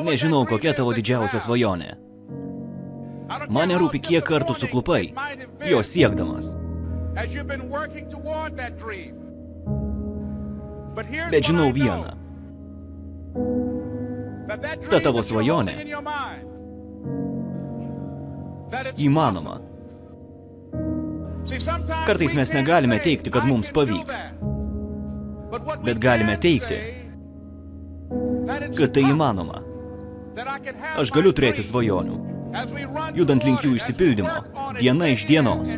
Nežinau, kokia tavo didžiausia svajonė. Man nerūpi, kiek kartų suklupai, jo siekdamas. Bet žinau vieną. Ta tavo svajonė įmanoma. Kartais mes negalime teikti, kad mums pavyks. Bet galime teikti, kad tai įmanoma. Aš galiu turėti svajonių, judant link jų išsipildymo, diena iš dienos.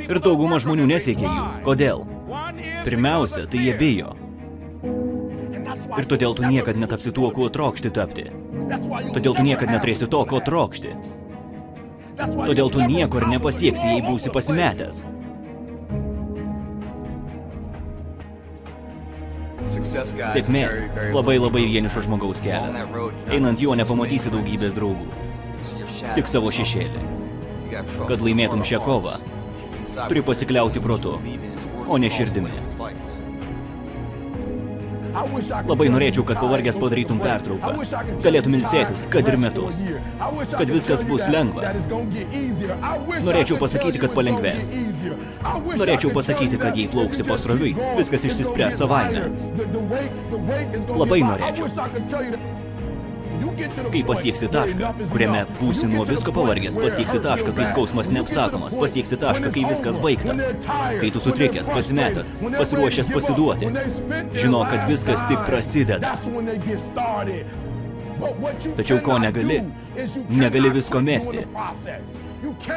Ir dauguma žmonių nesiekia jų. Kodėl? Pirmiausia, tai jie bijo. Ir todėl tu niekad netapsi tuo, kuo trokšti tapti. Todėl tu niekad neturėsi to, ko trokšti. Todėl tu niekur nepasieksi, jei būsi pasimetęs. Sėkmė labai vienišo žmogaus kelias. Einant juo nepamatysi daugybės draugų. Tik savo šešėlį. Kad laimėtum šią kovą, turi pasikliauti protu, o ne širdimi. Labai norėčiau, kad pavargęs padarytum pertrauką. Galėtum ilsėtis, kad ir metus. Kad viskas bus lengva. Norėčiau pasakyti, kad palengvės. Norėčiau pasakyti, kad jei plauksi pasroviui, viskas išsispręs savaime. Labai norėčiau. Kai pasieksi tašką, kuriame būsi nuo visko pavargęs, pasieksi tašką, kai skausmas neapsakomas, pasieksi tašką, kai viskas baigta. Kai tu sutrikęs, pasimetęs, pasiruošęs pasiduoti, žino, kad viskas tik prasideda. Tačiau ko negali? Negali visko mesti.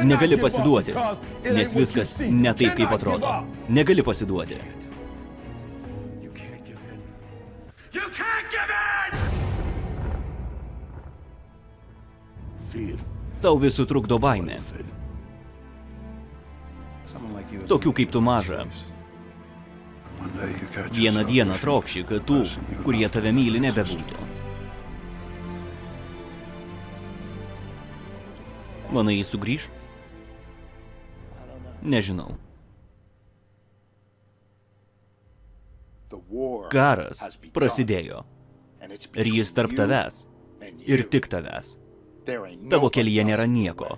Negali pasiduoti, nes viskas ne taip, kaip atrodo. Negali pasiduoti. Tau vis sutrukdo baimė. Tokių kaip tu maža. Vieną dieną trokši, kad tų, kurie tave myli, nebebūtų. Manai, jis sugrįš? Nežinau. Karas prasidėjo. Ir jis tarp tavęs. Ir tik tavęs. Tavo kelyje nėra nieko.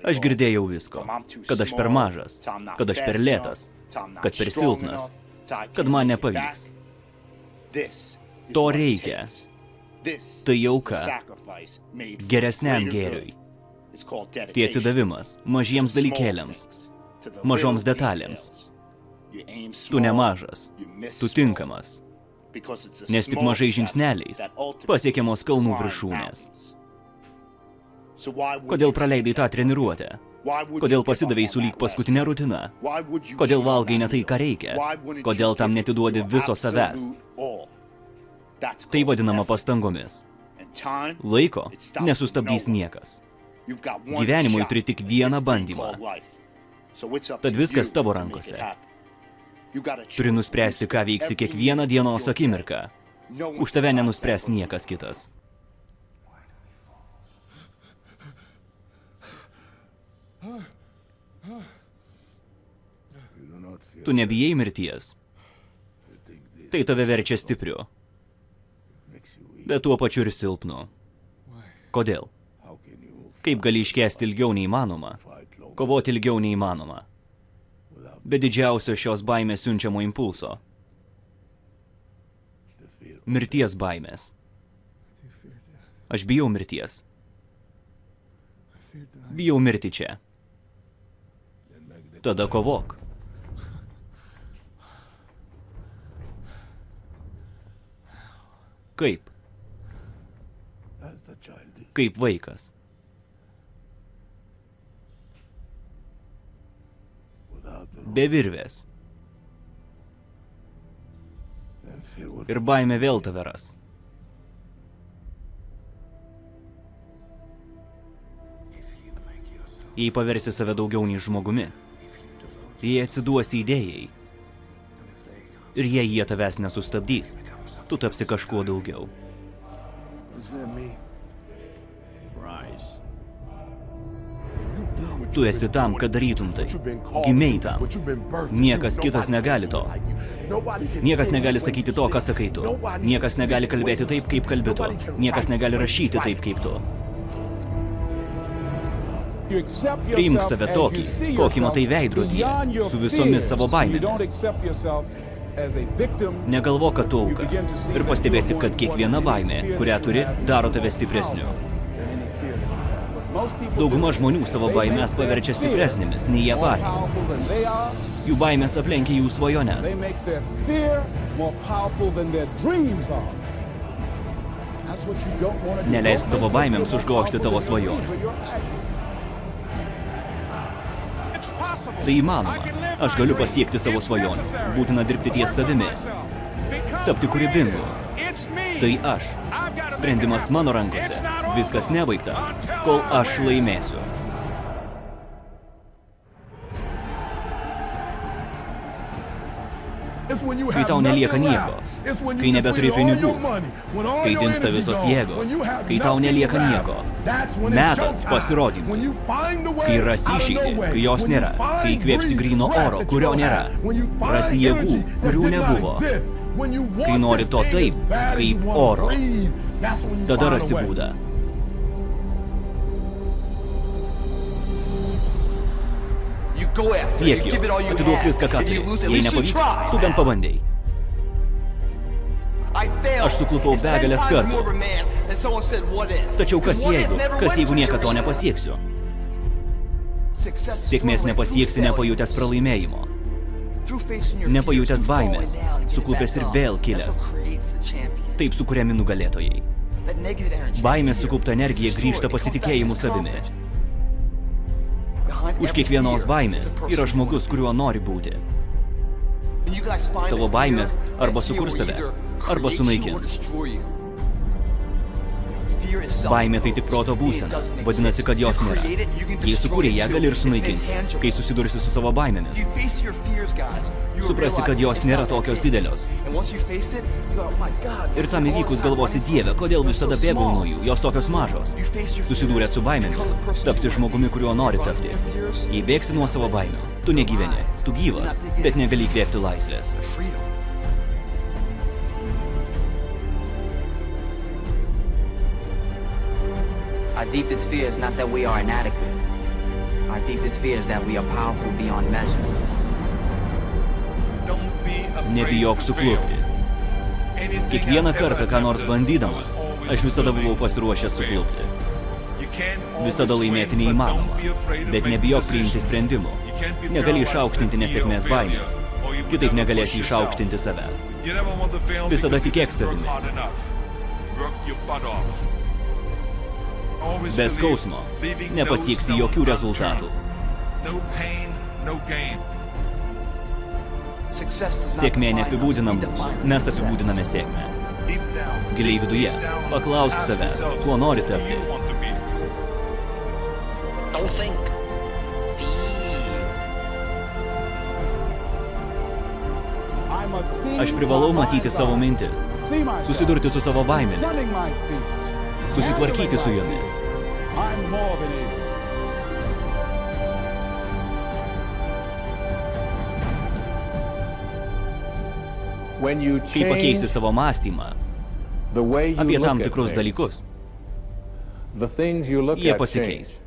Aš girdėjau visko. Kad aš per mažas. Kad aš per lėtas. Kad per silpnas. Kad man nepavyks. To reikia. Tai auka. Geresniam gėriui. Tai atsidavimas mažiems dalykėliams. Mažoms detalėms. Tu nemažas. Tu tinkamas. Nes tik mažai žingsneliais pasiekiamos kalnų viršūnės. Kodėl praleidai tą treniruotę? Kodėl pasidavei sulyg paskutinę rutiną? Kodėl valgai ne tai, ką reikia? Kodėl tam netiduodi viso savęs? Tai vadinama pastangomis. Laiko nesustabdys niekas. Gyvenimui turi tik vieną bandymą. Tad viskas tavo rankose. Turi nuspręsti, ką veiksi kiekvieną dienos akimirką. Už tave nenuspręs niekas kitas. Tu nebijai mirties. Tai tave verčia stipriu. Bet tuo pačiu ir silpnu. Kodėl? Kaip gali iškęsti ilgiau neįmanoma? Kovoti ilgiau neįmanoma. Be didžiausio šios baimės siunčiamo impulso. Mirties baimės. Aš bijau mirties. Bijau mirti čia. Tada kovok. Kaip? Kaip vaikas. Be virvės. Ir baimė vėl tave ras. Jei paversi save daugiau nei žmogumi, jei atsiduosi idėjai, ir jei jie tavęs nesustabdys, tu tapsi kažkuo daugiau. Tu esi tam, kad darytum tai. Gimei tam. Niekas kitas negali to. Niekas negali sakyti to, ką sakai tu. Niekas negali kalbėti taip, kaip kalbi tu. Niekas negali rašyti taip, kaip tu. Priimk save tokį, kokį matai veidrodyje, su visomis savo baimėmis. Negalvok, kad tu auka. Ir pastebėsi, kad kiekviena baimė, kurią turi, daro tave stipresniu. Dauguma žmonių savo baimės paverčia stipresnėmis, nei jie patys. Jų baimės aplenkia jų svajones. Neleisk tavo baimėms užgožti tavo svajonių. Tai įmanoma. Aš galiu pasiekti savo svajonę. Būtina dirbti ties savimi. Tapti kūrybingu. Tai aš. Sprendimas mano rankose. Viskas nebaigta, kol aš laimėsiu. Kai tau nelieka nieko, kai nebeturi pinigų, kai dingsta visos jėgos, kai tau nelieka nieko, metas pasirodymui. Kai rasi išeitį, kai jos nėra, kai įkvėpsi gryno oro, kurio nėra, rasi jėgų, kurių nebuvo, kai nori to taip, kaip oro, tada rasi būdą. Siek jos, atiduok viską, ką turi. Jei nepavyks, tu bent pabandėjai. Aš suklupau begalės kartų. Tačiau kas jeigu niekada to nepasieksiu? Sėkmės nepasieksi nepajutęs pralaimėjimo. Nepajutęs baimės, suklupęs ir vėl kilęs. Taip sukuriami nugalėtojai. Baimės sukaupta energija grįžta pasitikėjimu savimi. Už kiekvienos baimės yra žmogus, kuriuo nori būti. Tavo baimės arba sukurs tave, arba sunaikins. Baimė tai tik proto būsena, vadinasi, kad jos nėra. Jei sukūrė ją, gali ir sunaikinti. Kai susidursi su savo baimėmis, suprasi, kad jos nėra tokios didelios. Ir tam įvykus galvosi, Dieve, kodėl visada bėgau nuo jų, jos tokios mažos. Susidūrėt su baimėmis, tapsi žmogumi, kuriuo nori tapti. Jei bėgsi nuo savo baimių, tu negyveni, tu gyvas, bet negali įkvėpti laisvės. Our deepest fear is not that we are inadequate. Our deepest fear is that we are powerful beyond measure. Nebijok suklupti. Kiekvieną kartą, ką nors bandydamas, aš visada buvau pasiruošęs suklupti. Visada laimėti neįmanoma, bet nebijok priimti sprendimų. Negali išaukštinti nesėkmės baimės, kitaip negalėsi išaukštinti savęs. Visada tikėk savimi. Be skausmo nepasieksi jokių rezultatų. Sėkmė neapibūdina mūsų, mes apibūdiname sėkmę. Giliai viduje, paklausk savęs, kuo nori tapti. Aš privalau matyti savo mintis, susidurti su savo baimėmis, susitvarkyti su jomis. Kai pakeisi savo mąstymą apie tam tikrus dalykus, jie pasikeis.